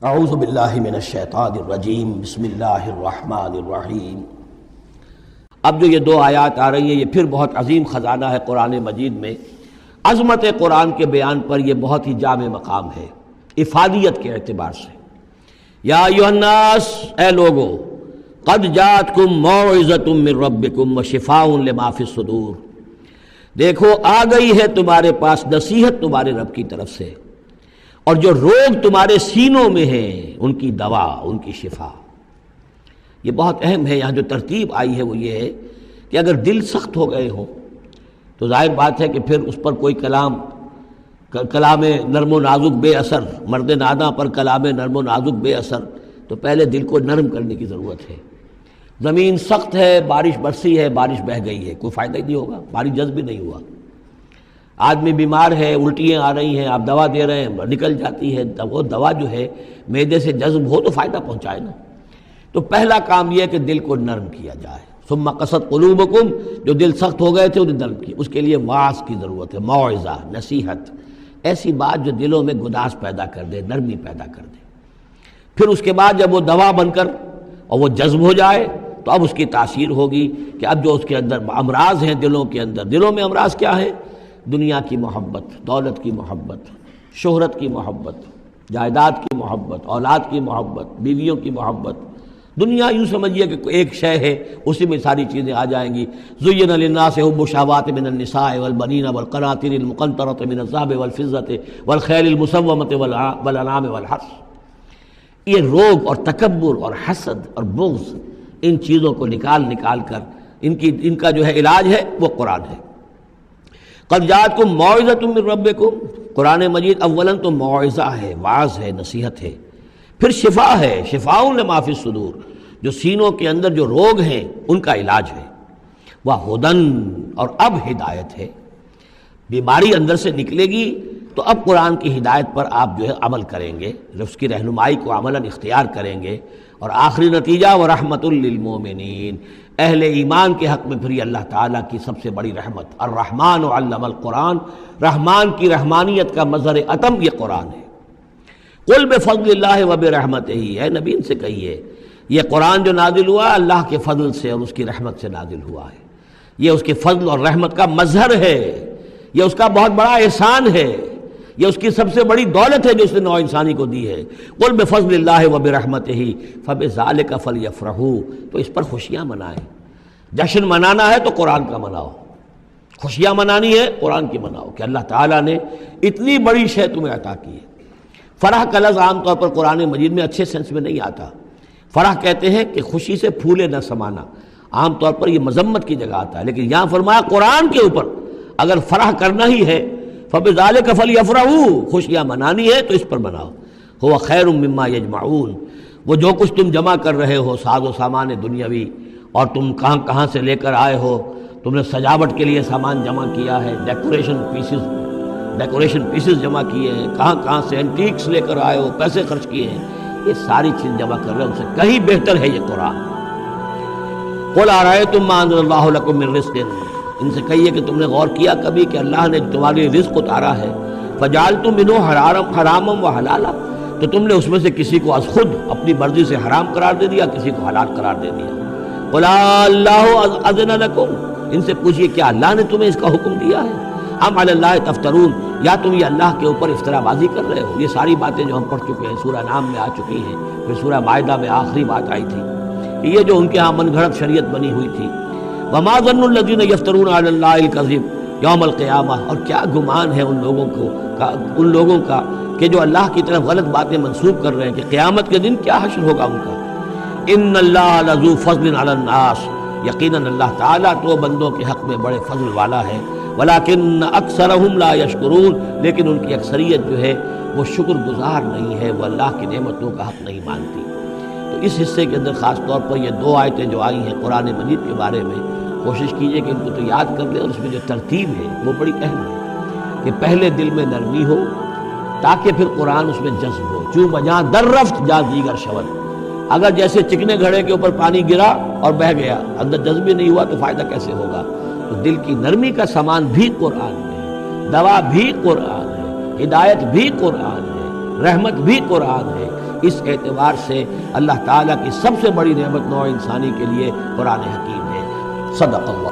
اعوذ باللہ من الشیطان الرجیم، بسم اللہ الرحمن الرحیم۔ اب جو یہ دو آیات آ رہی ہیں یہ پھر بہت عظیم خزانہ ہے قرآن مجید میں۔ عظمت قرآن کے بیان پر یہ بہت ہی جامع مقام ہے افادیت کے اعتبار سے۔ یا ایھا الناس، اے لوگو، قد جاءتکم موعظۃ من ربکم وشفاء لما فی الصدور، دیکھو آ گئی ہے تمہارے پاس نصیحت تمہارے رب کی طرف سے، اور جو روگ تمہارے سینوں میں ہیں ان کی دوا، ان کی شفا۔ یہ بہت اہم ہے، یہاں جو ترتیب آئی ہے وہ یہ ہے کہ اگر دل سخت ہو گئے ہوں تو ظاہر بات ہے کہ پھر اس پر کوئی کلام نرم و نازک بے اثر، مرد ناداں پر کلام نرم و نازک بے اثر، تو پہلے دل کو نرم کرنے کی ضرورت ہے۔ زمین سخت ہے، بارش برسی ہے، بارش بہہ گئی ہے، کوئی فائدہ ہی نہیں ہوگا، بارش جذب بھی نہیں ہوا۔ آدمی بیمار ہے، الٹیاں آ رہی ہیں، آپ دوا دے رہے ہیں، نکل جاتی ہے، وہ دوا جو ہے معدے سے جذب ہو تو فائدہ پہنچائے نا۔ تو پہلا کام یہ ہے کہ دل کو نرم کیا جائے۔ ثم قست قلوبکم، جو دل سخت ہو گئے تھے انہیں نرم کیا، اس کے لیے واعظ کی ضرورت ہے، موعظہ، نصیحت، ایسی بات جو دلوں میں گداز پیدا کر دے، نرمی پیدا کر دے۔ پھر اس کے بعد جب وہ دوا بن کر اور وہ جذب ہو جائے تو اب اس کی تاثیر ہوگی کہ اب جو اس کے اندر امراض ہیں دلوں کے اندر، دلوں میں امراض کیا ہے؟ دنیا کی محبت، دولت کی محبت، شہرت کی محبت، جائیداد کی محبت، اولاد کی محبت، بیویوں کی محبت۔ دنیا یوں سمجھیے کہ ایک شے ہے، اسی میں ساری چیزیں آ جائیں گی۔ زُيِّنَ لِلنَّاسِ حُبُّ الشَّهَوَاتِ مِنَ النِّسَاءِ وَالْبَنِينَ وَالْقَنَاطِيرِ الْمُقَنطَرَةِ مِنَ الذَّهَبِ وَالْفِضَّةِ وَالْخَيْلِ الْمُسَوَّمَةِ وَالْأَنْعَامِ وَالْحَرْثِ۔ یہ روگ اور تکبر اور حسد اور بغض، ان چیزوں کو نکال کر ان کا جو ہے علاج ہے وہ قرآن ہے۔ قد جاءتکم موعظۃ من ربکم، قرآن مجید اولاً تو موعظہ ہے، واعظ ہے، نصیحت ہے، پھر شفا ہے، شفاء لما فی الصدور، جو سینوں کے اندر جو روگ ہیں ان کا علاج ہے، وہدن، اور اب ہدایت ہے۔ بیماری اندر سے نکلے گی تو اب قرآن کی ہدایت پر آپ جو ہے عمل کریں گے، اس کی رہنمائی کو عملاً اختیار کریں گے، اور آخری نتیجہ وَرَحْمَةٌ لِّلْمُؤْمِنِينَ، اہل ایمان کے حق میں پھر یہ اللہ تعالیٰ کی سب سے بڑی رحمت، الرحمن علم القرآن، رحمان کی رحمانیت کا مظہر اتم یہ قرآن ہے۔ قل بفضل اللہ وبرحمتہ، اے نبی ان سے کہیے یہ قرآن جو نازل ہوا اللہ کے فضل سے اور اس کی رحمت سے نازل ہوا ہے، یہ اس کے فضل اور رحمت کا مظہر ہے، یہ اس کا بہت بڑا احسان ہے، یہ اس کی سب سے بڑی دولت ہے جو اس نے نوع انسانی کو دی ہے۔ قل بفضل اللہ وبرحمتہ فبذلک فلیفرحوا، تو اس پر خوشیاں منائیں۔ جشن منانا ہے تو قرآن کا مناؤ، خوشیاں منانی ہے قرآن کی مناؤ کہ اللہ تعالیٰ نے اتنی بڑی شے تمہیں عطا کی ہے۔ فرح کا لفظ عام طور پر قرآن مجید میں اچھے سینس میں نہیں آتا۔ فرح کہتے ہیں کہ خوشی سے پھولے نہ سمانا، عام طور پر یہ مذمت کی جگہ آتا ہے، لیکن یہاں فرمایا قرآن کے اوپر اگر فرح کرنا ہی ہے فَبِذَلِكَ فَلْيَفْرَحُوا، خوشیاں منانی ہے تو اس پر مناؤ۔ هُوَ خَيْرٌ مِّمَّا يَجْمَعُونَ، وہ جو کچھ تم جمع کر رہے ہو ساز و سامان دنیاوی، اور تم کہاں سے لے کر آئے ہو، تم نے سجاوٹ کے لیے سامان جمع کیا ہے، ڈیکوریشن پیسز جمع کیے ہیں، کہاں سے اینٹیکس لے کر آئے ہو، پیسے خرچ کیے ہیں، یہ ساری چیز جمع کر رہے ہو، ان سے کہیں بہتر ہے یہ قرآن۔ قُلْ أَرَأَيْتُم مَّا أَنزَلَ اللَّهُ لَكُم مِّن رِّزْقٍ، ان سے کہیے کہ تم نے غور کیا کبھی کہ اللہ نے تمہارے رزق اتارا ہے، فَجَعَلْتُم مِّنْهُ حَرَامًا وَحَلَالًا، تو تم نے اس میں سے کسی کو از خود اپنی مرضی سے حرام قرار دے دیا، کسی کو حلال قرار دے دیا۔ قُلْ اللَّهُ أَذِنَ لَكُمْ، ان سے پوچھئے کیا اللہ نے تمہیں اس کا حکم دیا ہے؟ ام علی اللہ تفترون، یا تم یہ اللہ کے اوپر افترا بازی کر رہے ہو؟ یہ ساری باتیں جو ہم پڑھ چکے ہیں سورہ نام میں آ چکی ہیں، پھر سورہ مائدہ میں آخری بات آئی تھی کہ یہ جو ان کے ہاں من گھڑت شریعت بنی ہوئی تھی۔ وما ظن الذین یفترون علی اللہ الکذب یوم القیامہ، اور کیا گمان ہے ان لوگوں کا کہ جو اللہ کی طرف غلط باتیں منسوب کر رہے ہیں کہ قیامت کے دن کیا حشر ہوگا ان کا۔ ان اللہ لذو فضل علی الناس، یقیناً اللہ تعالیٰ تو بندوں کے حق میں بڑے فضل والا ہے، ولیکن اکثرہم لا یشکرون، لیکن ان کی اکثریت جو ہے وہ شکر گزار نہیں ہے، وہ اللہ کی نعمتوں کا حق نہیں مانتی۔ تو اس حصے کے اندر خاص طور پر یہ دو آیتیں جو آئی ہیں قرآن مجید کے بارے میں، کوشش کیجئے کہ ان کو تو یاد کر لیں، اور اس میں جو ترتیب ہے وہ بڑی اہم ہے کہ پہلے دل میں نرمی ہو تاکہ پھر قرآن اس میں جذب ہو۔ چوں بجاں در رفت جا دیگر شود، اگر جیسے چکنے گھڑے کے اوپر پانی گرا اور بہہ گیا، اندر جذب ہی نہیں ہوا تو فائدہ کیسے ہوگا؟ تو دل کی نرمی کا سامان بھی قرآن میں ہے، دوا بھی قرآن ہے، ہدایت بھی قرآن ہے، رحمت بھی قرآن ہے، اس اعتبار سے اللہ تعالیٰ کی سب سے بڑی نعمت نوع انسانی کے لیے قرآن حکیم ہے۔ صدق اللہ۔